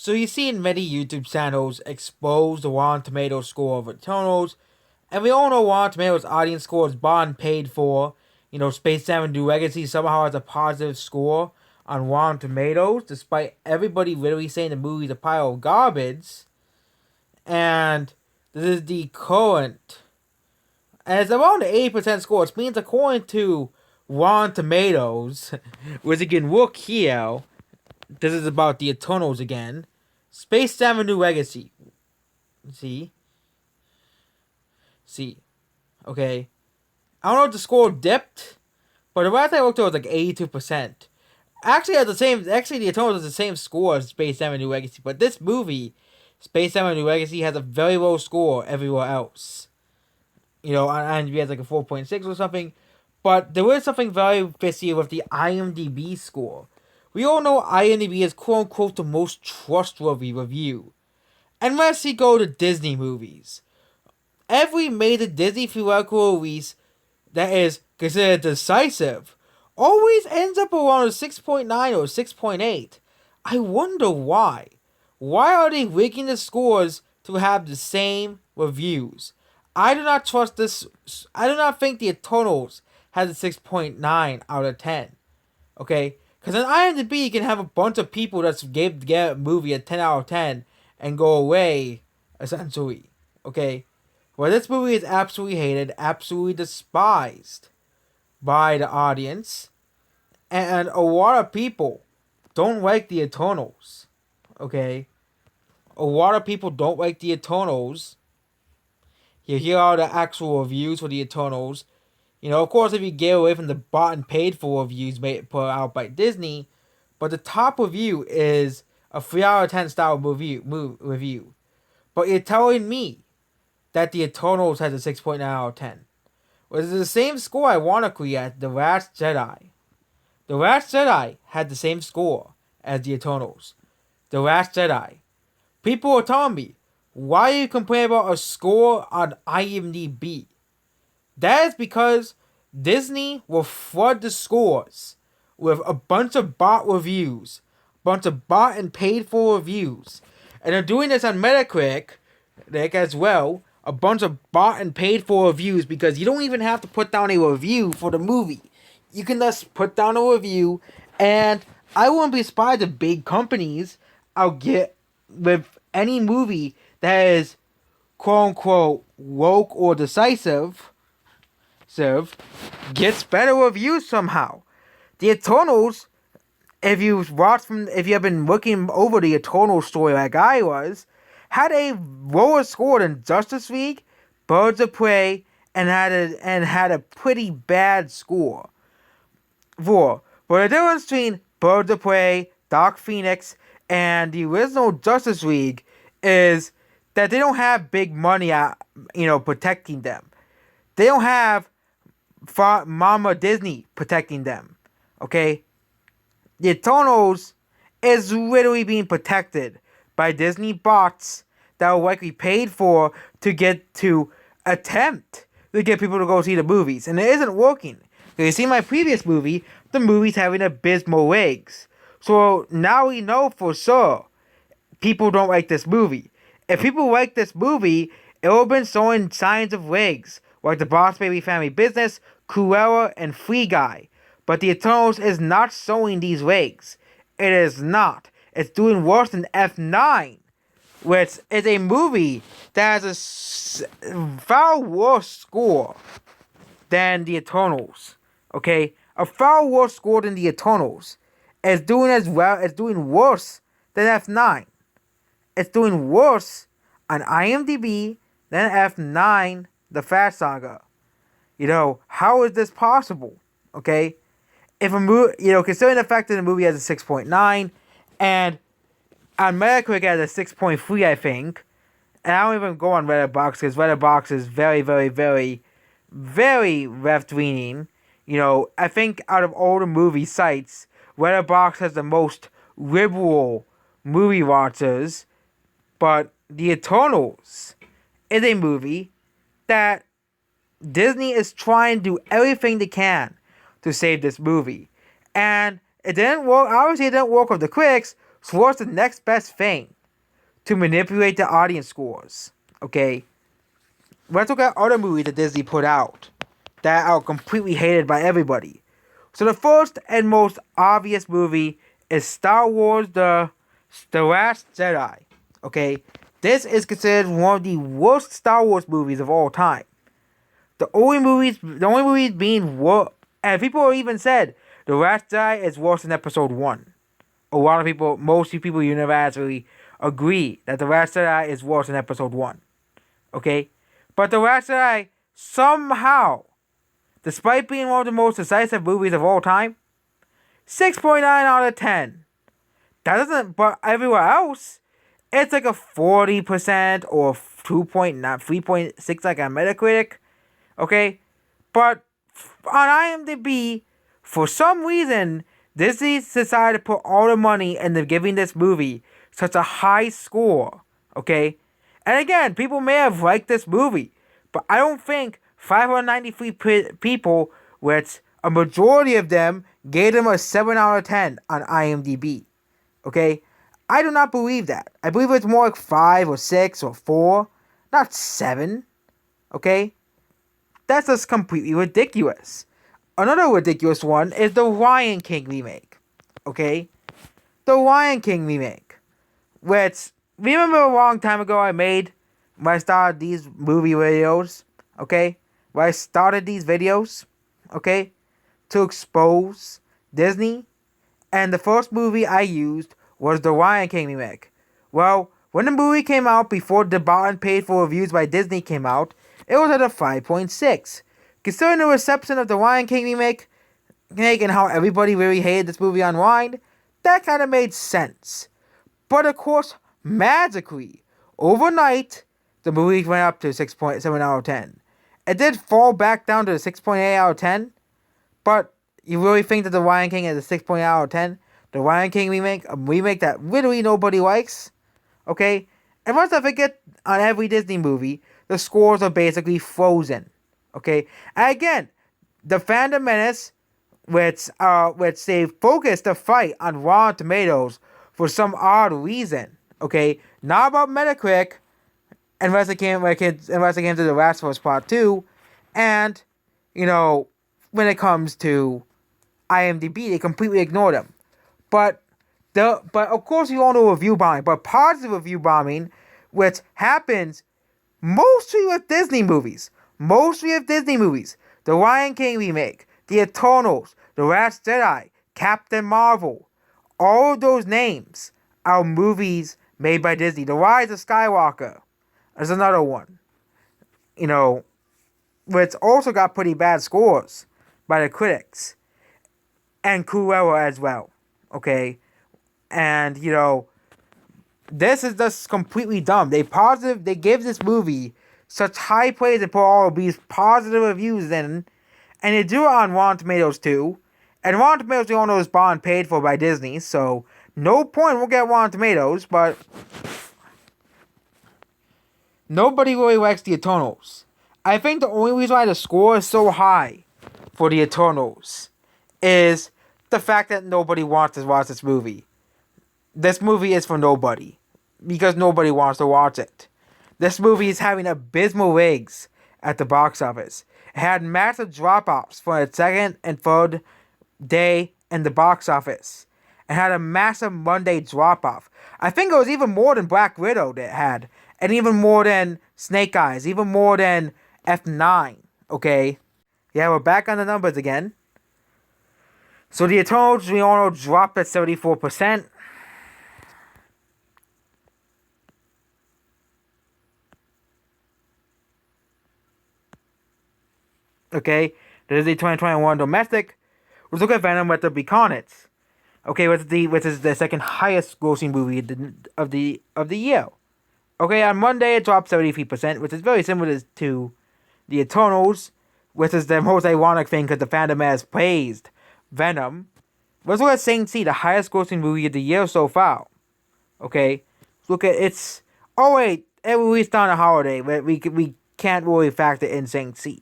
So you've seen many YouTube channels expose the Rotten Tomatoes score of Eternals, and we all know Rotten Tomatoes audience score is bought and paid for. Space Jam: New Legacy somehow has a positive score on Rotten Tomatoes, despite everybody literally saying the movie's a pile of garbage. And this is the current, and it's around the 80% score, which means according to Rotten Tomatoes, which again look here, this is about the Eternals again. Space Jam: New Legacy. See? See. Okay. I don't know if the score dipped, but the last I looked at was like 82%. Actually, the Eternals has the same score as Space Jam: New Legacy, but this movie, Space Jam: New Legacy, has a very low score everywhere else. On IMDb has like a 4.6 or something, but there is something very fishy with the IMDb score. We all know IMDb is quote unquote the most trustworthy review. Unless you go to Disney movies. Every major Disney theatrical release that is considered decisive always ends up around a 6.9 or 6.8. I wonder why. Why are they rigging the scores to have the same reviews? I do not trust this. I do not think the Eternals has a 6.9 out of 10. Okay? Because on IMDb, you can have a bunch of people that gave a movie a 10 out of 10 and go away, essentially. Okay? Well, this movie is absolutely hated, absolutely despised by the audience, and a lot of people don't like the Eternals. Okay? A lot of people don't like the Eternals. Here are the actual reviews for the Eternals. Of course, if you get away from the bought and paid for reviews made put out by Disney, but the top review is a 3 out of 10 star review. But you're telling me that the Eternals has a 6.9 out of 10. Which is the same score, ironically, as The Last Jedi. The Last Jedi had the same score as the Eternals. The Last Jedi. People are telling me, why are you complaining about a score on IMDb? That is because Disney will flood the scores with a bunch of bot reviews, bunch of bought and paid for reviews, and they're doing this on Metacritic as well. A bunch of bought and paid for reviews, because you don't even have to put down a review for the movie. You can just put down a review, and I wouldn't be surprised if big companies I'll get with any movie that is quote unquote woke or decisive gets better reviews somehow. The Eternals, if you have been looking over the Eternals story like I was, had a lower score than Justice League, Birds of Prey, and had a pretty bad score. But the difference between Birds of Prey, Dark Phoenix, and the original Justice League is that they don't have big money protecting them. They don't have Mama Disney protecting them. Okay? The Eternals is literally being protected by Disney bots that were likely paid for to attempt to get people to go see the movies. And it isn't working. You see my previous movie, the movie's having abysmal legs. So now we know for sure people don't like this movie. If people like this movie, it would have been showing signs of legs, like the Boss Baby Family Business, Cruella, and Free Guy. But the Eternals is not showing these legs. It is not. It's doing worse than F9, which is a movie that has a far worse score than the Eternals. Okay? A far worse score than the Eternals. It's doing it's doing worse than F9. It's doing worse on IMDb than F9, The Fat Saga. How is this possible? Okay? If a movie, considering the fact that the movie has a 6.9, and on Metacritic has a 6.3, I think, and I don't even go on Letterboxd, because Letterboxd is very, very, very, very left-leaning. I think out of all the movie sites, Letterboxd has the most liberal movie watchers, but The Eternals is a movie that Disney is trying to do everything they can to save this movie. And it didn't work. Obviously, it didn't work with the critics, So what's the next best thing to manipulate the audience scores? Okay, let's look at other movies that Disney put out that are completely hated by everybody. So the first and most obvious movie is Star Wars: The Last Jedi. Okay, this is considered one of the worst Star Wars movies of all time. The only movies being worse, and people even said The Last Jedi is worse than Episode 1. A lot of people, most people universally agree that The Last Jedi is worse than Episode 1. Okay? But The Last Jedi, somehow, despite being one of the most decisive movies of all time, 6.9 out of 10. That doesn't, but everywhere else, it's like a 40% or 3.6 like on Metacritic. Okay? But on IMDb, for some reason, Disney decided to put all the money into giving this movie such a high score. Okay? And again, people may have liked this movie, but I don't think 593 people, which a majority of them gave them a 7 out of 10 on IMDb. Okay? I do not believe that. I believe it's more like 5 or 6 or 4, not 7. Okay? That's just completely ridiculous. Another ridiculous one is the Lion King remake. Okay? The Lion King remake. Which, remember a long time ago when I started these movie videos? Okay? When I started these videos? Okay? To expose Disney. And the first movie I used was the Lion King remake. Well, when the movie came out before the bought and paid for reviews by Disney came out, it was at a 5.6. Considering the reception of the Lion King remake and how everybody really hated this movie online, that kind of made sense. But of course, magically, overnight, the movie went up to 6.7 out of 10. It did fall back down to 6.8 out of 10, but you really think that the Lion King is a 6.8 out of 10? The Lion King remake, a remake that literally nobody likes? Okay? And once I forget, on every Disney movie, the scores are basically frozen. Okay? And again, the Phantom Menace, which they focused the fight on Rotten Tomatoes for some odd reason. Okay? Not about Metacritic, unless it came to The Last of Us Part 2, and, when it comes to IMDb, they completely ignore them. But of course you all know review bombing, but positive review bombing, which happens mostly with Disney movies. The Lion King remake, The Eternals, The Last Jedi, Captain Marvel. All of those names are movies made by Disney. The Rise of Skywalker is another one. Which also got pretty bad scores by the critics. And Cruella as well. Okay? And, this is just completely dumb. They give this movie such high praise and put all of these positive reviews in, and they do it on Rotten Tomatoes too. And Rotten Tomatoes, you all know, is bought and paid for by Disney, so no point we'll get Rotten Tomatoes, but nobody really likes the Eternals. I think the only reason why the score is so high for the Eternals is the fact that nobody wants to watch this movie. This movie is for nobody, because nobody wants to watch it. This movie is having abysmal ratings at the box office. It had massive drop-offs for its second and third day in the box office. It had a massive Monday drop-off. I think it was even more than Black Widow that it had, and even more than Snake Eyes, even more than F9, okay? Yeah, we're back on the numbers again. So the Eternals, we all know, dropped at 74%. Okay, this is the 2021 domestic. Let's look at Venom with the Beaconnets. Okay, which is the second highest grossing movie of the year. Okay, on Monday it dropped 73%, which is very similar to the Eternals, which is the most ironic thing because the fandom has praised Venom. Let's look at Shang-Chi, the highest grossing movie of the year so far. Okay, look at its. Oh wait, it released on a holiday, but we can't really factor in Shang-Chi.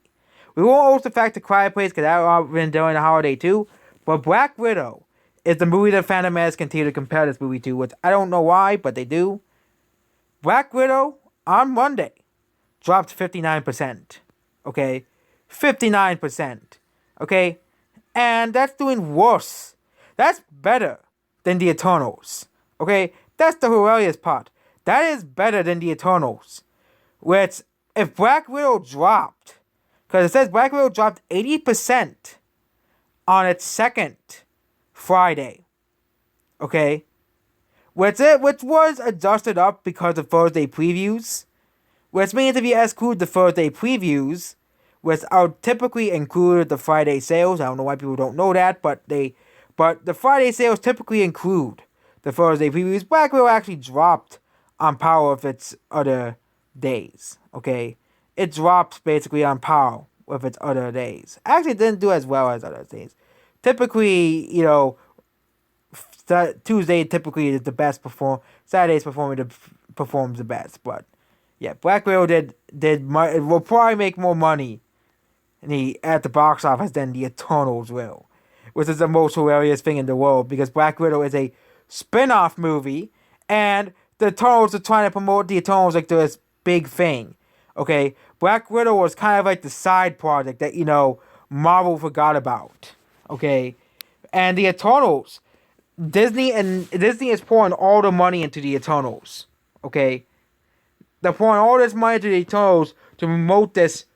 We won't also factor Quiet Place because that would have been during the holiday too. But Black Widow is the movie that Phantom Menace continue to compare this movie to, which I don't know why, but they do. Black Widow on Monday dropped 59%. Okay? 59%. Okay? And that's doing worse. That's better than the Eternals. Okay? That's the hilarious part. That is better than the Eternals. Which, if Black Widow dropped, because it says Black Widow dropped 80% on its second Friday. Okay? Which was adjusted up because of Thursday previews. Which means if you exclude the Thursday previews, which are typically included the Friday sales. I don't know why people don't know that, but the Friday sales typically include the Thursday previews. Black Widow actually dropped on par with its other days. Okay? It drops basically on par with its other days. Actually, it didn't do as well as other days. Typically, Tuesday typically is the best Saturday's performs the best, but yeah, Black Widow will probably make more money at the box office than the Eternals will, which is the most hilarious thing in the world because Black Widow is a spin-off movie, and the Eternals are trying to promote the Eternals like this big thing. Okay, Black Widow was kind of like the side project that Marvel forgot about. Okay, and the Eternals, Disney is pouring all the money into the Eternals. Okay, they're pouring all this money into the Eternals to promote this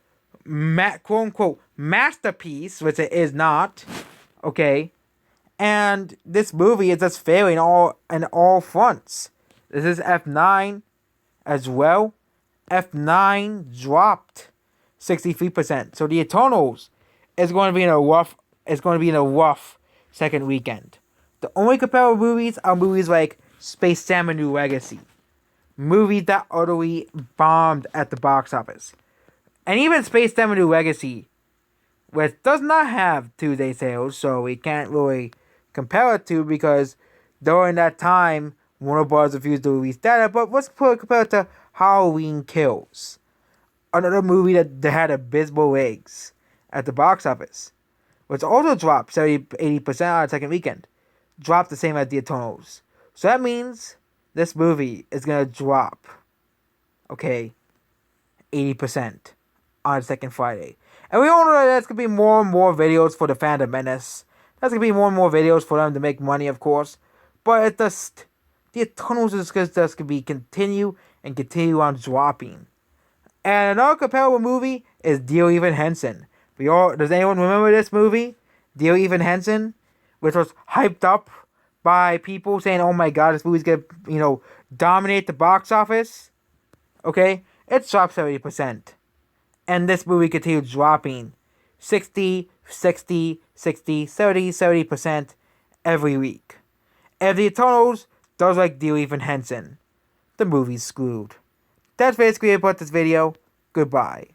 quote unquote masterpiece, which it is not. Okay, and this movie is just failing in all fronts. This is F9 as well. F9 dropped 63%. So the Eternals is going to be in a rough second weekend. The only comparable movies are movies like Space Jam: A New Legacy. Movies that utterly bombed at the box office. And even Space Jam: A New Legacy, which does not have Tuesday sales, so we can't really compare it to because during that time, Warner Bros. Refused to release data, but let's compare it to Halloween Kills. Another movie that had abysmal legs at the box office, which also dropped 80% on the second weekend. Dropped the same as the Eternals. So that means this movie is going to drop, 80% on the second Friday. And we all know that there's going to be more and more videos for the Phantom Menace. There's going to be more and more videos for them to make money, of course. But the Eternals is just going to be continue on dropping. And another comparable movie is Dear Evan Hansen. Does anyone remember this movie? Dear Evan Hansen? Which was hyped up by people saying, oh my god, this movie's going to, dominate the box office. Okay? It dropped 70%. And this movie continued dropping 60, 70% every week. If the Eternals does like Dear Evan Hansen, the movie's screwed. That's basically it about this video. Goodbye.